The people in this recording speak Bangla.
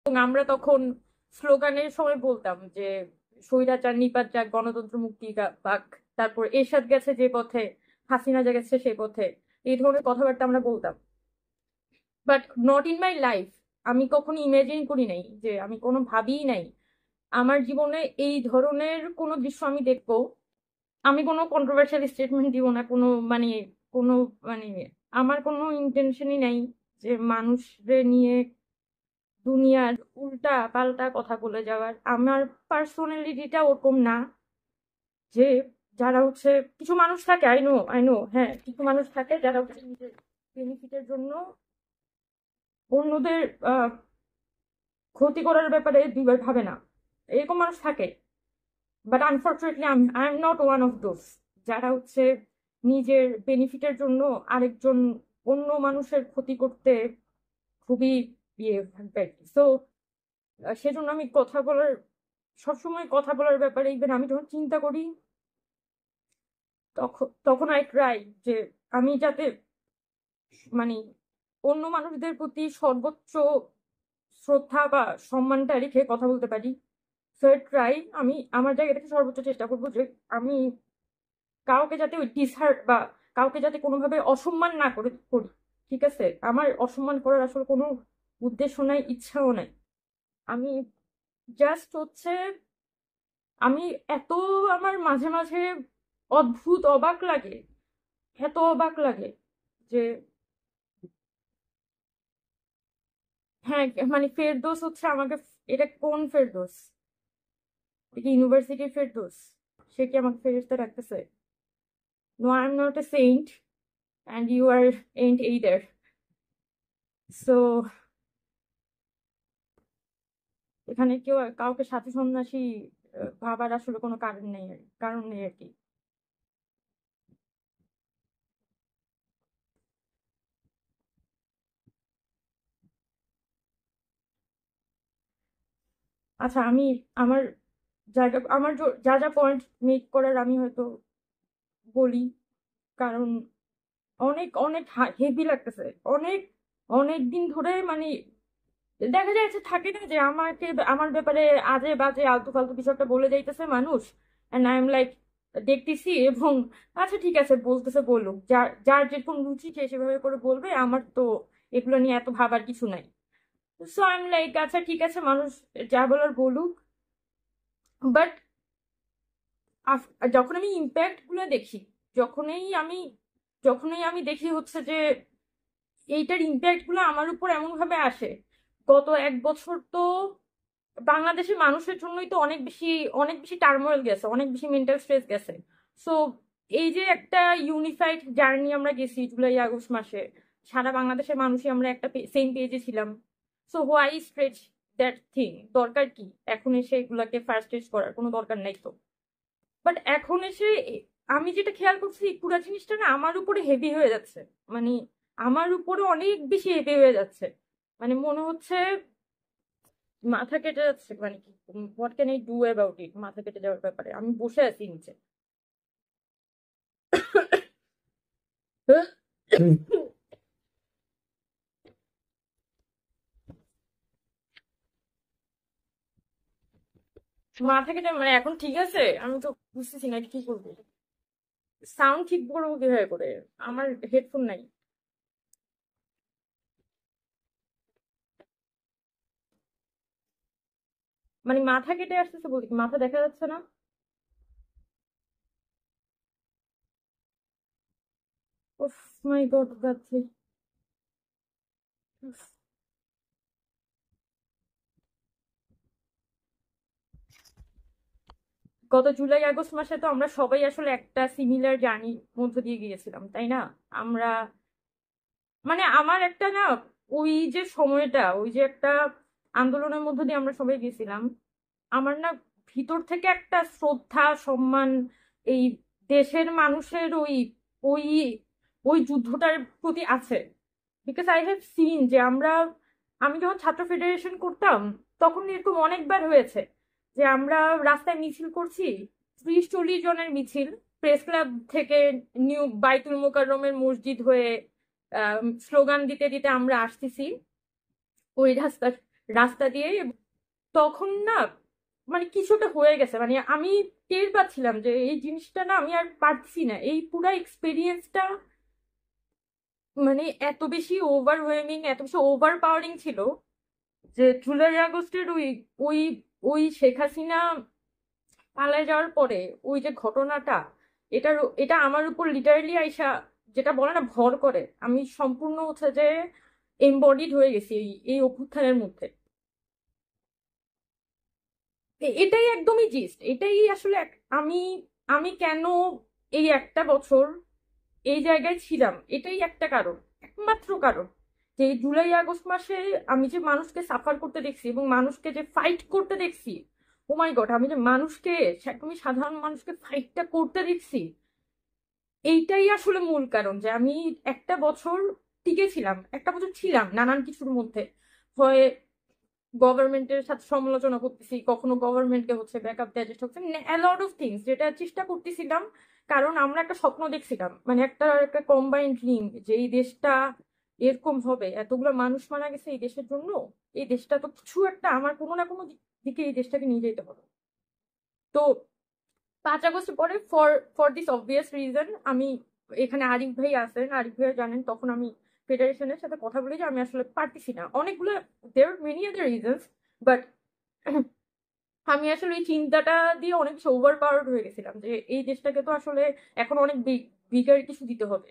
এবং আমরা তখন স্লোগানের সময় বলতাম যে স্বৈরাচার নিপাত যাক, গণতন্ত্র মুক্তি পাক, তারপর এরশাদ গেছে যে পথে, হাসিনা যে গেছে সেই পথে, এই ধরনের কথাবার্তা আমরা বলতাম। But not in my life. আমি কখনো ইমাজিন করি নাই, যে আমি কোনো ভাবিই নাই আমার জীবনে এই ধরনের কোনো দৃশ্য আমি দেখবো। আমি কোনো কন্ট্রোভার্সিয়াল স্টেটমেন্ট দিব না, কোনো মানে কোনো মানে আমার কোনো ইন্টেনশনই নাই যে মানুষদের নিয়ে দুনিয়ার উল্টা পাল্টা কথা বলে যাওয়ার। আমার পার্সোনালিটিটা ওরকম না যে যারা হচ্ছে, কিছু মানুষ থাকে, আই নো, হ্যাঁ, কিছু মানুষ থাকে যারা হচ্ছে নিজের বেনিফিটের জন্য অন্যদের ক্ষতি করার ব্যাপারে দুইবার ভাবে না, এরকম মানুষ থাকে। But unfortunately I am not one of those যারা হচ্ছে নিজের বেনিফিটের জন্য আরেকজন অন্য মানুষের ক্ষতি করতে খুবই ইয়ে সো সেজন্য আমি কথা বলার, সবসময় কথা বলার ব্যাপারে ইভেন আমি যখন চিন্তা করি তখন তখন আই ট্রাই যে আমি যাতে মানে অন্য মানুষদের প্রতি সর্বোচ্চ শ্রদ্ধা বা সম্মানটা রেখে কথা বলতে পারি। সো ট্রাই, আমি আমার জায়গা থেকে সর্বোচ্চ চেষ্টা করবো যে আমি কাউকে যাতে ওই ডিসহার্ট বা কাউকে যাতে কোনোভাবে অসম্মান না করে করি। ঠিক আছে, আমার অসম্মান করার আসলে কোনো উদ্দেশ্য নাই, ইচ্ছাও নাই। আমি জাস্ট হচ্ছে, আমি এত, আমার মাঝে মাঝে অদ্ভুত অবাক লাগে, এত অবাক লাগে যে হ্যাঁ, মানে ফেরদৌস হচ্ছে আমাকে, এটা কোন ফেরদৌস? এটা কি ইউনিভার্সিটির ফেরদৌস? সে কি আমাকে ফেরদৌসে রাখতেছে? No, I am not a saint and you are ain't either. So এখানে কেউ কাউকে সাথী সন্ন্যাসী ভাবার আসলে কোনো কারণ নেই, কারণ নেই আর কি। আচ্ছা, আমি আমার জায়গা, আমার যা যা পয়েন্ট মেক করার আমি হয়তো বলি, কারণ অনেক অনেক হেভি লাগতেছে, অনেক অনেক দিন ধরে মানে দেখা যাচ্ছে, থাকে না যে আমাকে আমার ব্যাপারে আজে বাজে আলতু ফালতু কিছু একটা বলে যাইতেছে মানুষ, এন্ড আই এম লাইক দেখতেছি এবং আচ্ছা ঠিক আছে, বলতেছে বলুক, যার যার যেরকম রুচি সে সেভাবে করে বলবে, আমার তো এগুলো নিয়ে এত ভাবার কিছু নাই। সো আই এম লাইক আচ্ছা ঠিক আছে, মানুষ যা বলার বলুক। বাট যখন আমি ইম্প্যাক্ট গুলো দেখি, যখনই আমি যখনই আমি দেখি হচ্ছে যে এইটার ইম্প্যাক্ট গুলো আমার উপর এমন ভাবে আসে। গত এক বছর তো বাংলাদেশের মানুষের জন্যই তো অনেক বেশি টার্মোয়েল গেছে, অনেক বেশি মেন্টাল স্ট্রেস গেছে। সো এই যে একটা ইউনিফাইড জার্নি আমরা গেছি জুলাই আগস্ট মাসে, সারা বাংলাদেশের মানুষই আমরা একটা সেম পেজে ছিলাম। So why stretch that thing? দরকার কি এখন এসে এগুলাকে ফার্স্ট স্টেজ করার? কোনো দরকার নাই তো। বাট এখন এসে আমি যেটা খেয়াল করছি, এই পুরো জিনিসটা না আমার উপরে হেভি হয়ে যাচ্ছে। মানে আমার উপরে অনেক বেশি হেভি হয়ে যাচ্ছে। মানে মনে হচ্ছে মাথা কেটে যাচ্ছে। মানে কি, what can I do about it? মাথা কেটে যাওয়ার ব্যাপারে আমি বসে আছি নিচে। মাথা কেটে মানে এখন ঠিক আছে, আমি তো বুঝতেছি না কি করবো। সাউন্ড ঠিক করবো কিভাবে করে? আমার হেডফোন নাই। মানে মাথা কেটে আসতেছে বলতে কি, মাথা দেখা যাচ্ছে না? উফ, মাই গড, যাচ্ছে। গত জুলাই আগস্ট মাসে তো আমরা সবাই আসলে একটা সিমিলার জার্নির মধ্য দিয়ে গিয়েছিলাম, তাই না? আমরা মানে আমার একটা না, ওই যে সময়টা, ওই যে একটা আন্দোলনের মধ্য দিয়ে আমরা সবাই গেছিলাম, আমার না ভিতর থেকে একটা শ্রদ্ধা সম্মান এই দেশের মানুষের ওই ওই ওই যুদ্ধটার প্রতি আছে। বিকজ আই হ্যাভ সিন যে আমি যখন ছাত্র ফেডারেশন করতাম তখন এরকম অনেকবার হয়েছে যে আমরা রাস্তায় মিছিল করছি, 30-40 জনের মিছিল, প্রেস ক্লাব থেকে নিউ বাইতুল মোকাররমের মসজিদ হয়ে স্লোগান দিতে দিতে আমরা আসতেছি ওই রাস্তার রাস্তা দিয়ে। তখন না মানে কিছুটা হয়ে গেছে, মানে আমি টের পাচ্ছিলাম যে এই জিনিসটা না আমি আর পারছি না, এই পুরা এক্সপিরিয়েন্সটা মানে এত বেশি ওভারওয়েমিং, এত বেশি ওভার পাওয়ারিং ছিল যে জুলাই আগস্টের ওই ওই ওই শেখ হাসিনা পালায় যাওয়ার পরে ওই যে ঘটনাটা, এটা আমার উপর লিটারালি আইসা যেটা বলে না ভর করে, আমি সম্পূর্ণ হচ্ছে যে এমবডিড হয়ে গেছি এই অভ্যুত্থানের মধ্যে। এটাই একদমই জিস্ট, এটাই আসলে আমি আমি কেন এই একটা বছর এই জায়গায় ছিলাম, এটাই একটা কারণ, একমাত্র কারণ, যে এই জুলাই আগস্ট মাসে আমি যে মানুষকে সাফার করতে দেখছি এবং মানুষকে যে ফাইট করতে দেখছি, ও মাই গড, আমি যে মানুষকে, একদমই সাধারণ মানুষকে ফাইটটা করতে দেখছি, এইটাই আসলে মূল কারণ যে আমি একটা বছর টিকে ছিলাম, একটা বছর ছিলাম নানান কিছুর মধ্যে। হয় গভর্নমেন্টের সাথে সমালোচনা করতেছি, কখনো গভর্নমেন্টকে হচ্ছে ব্যাকআপ দেওয়ার চেষ্টা করছি, লট অফ থিংস যেটা চেষ্টা করতেছিলাম, কারণ আমরা একটা স্বপ্ন দেখছিলাম, মানে একটা একটা কম্বাইন্ড লিঙ্ক, যে এই দেশটা এরকম হবে, এতগুলো মানুষ মারা গেছে এই দেশের জন্য, এই দেশটা তো কিছু একটা, আমার কোনো না কোনো দিকে এই দেশটাকে নিয়ে যেতে হবে। তো 5 আগস্ট পরে for for this obvious reason আমি, এখানে আরিফ ভাই আছেন, আরিফ ভাই জানেন, তখন আমি ফেডারেশনের সাথে কথা বলি যে আমি আসলে পারতেছি না, অনেকগুলো দেয়ার মেনি আদার রিজনস, বাট আমি আসলে এই চিন্তাটা দিয়ে অনেক বেশি ওভার পাওয়ার্ড হয়ে গেছিলাম যে এই দেশটাকে তো আসলে এখন অনেক বিগার কিছু দিতে হবে।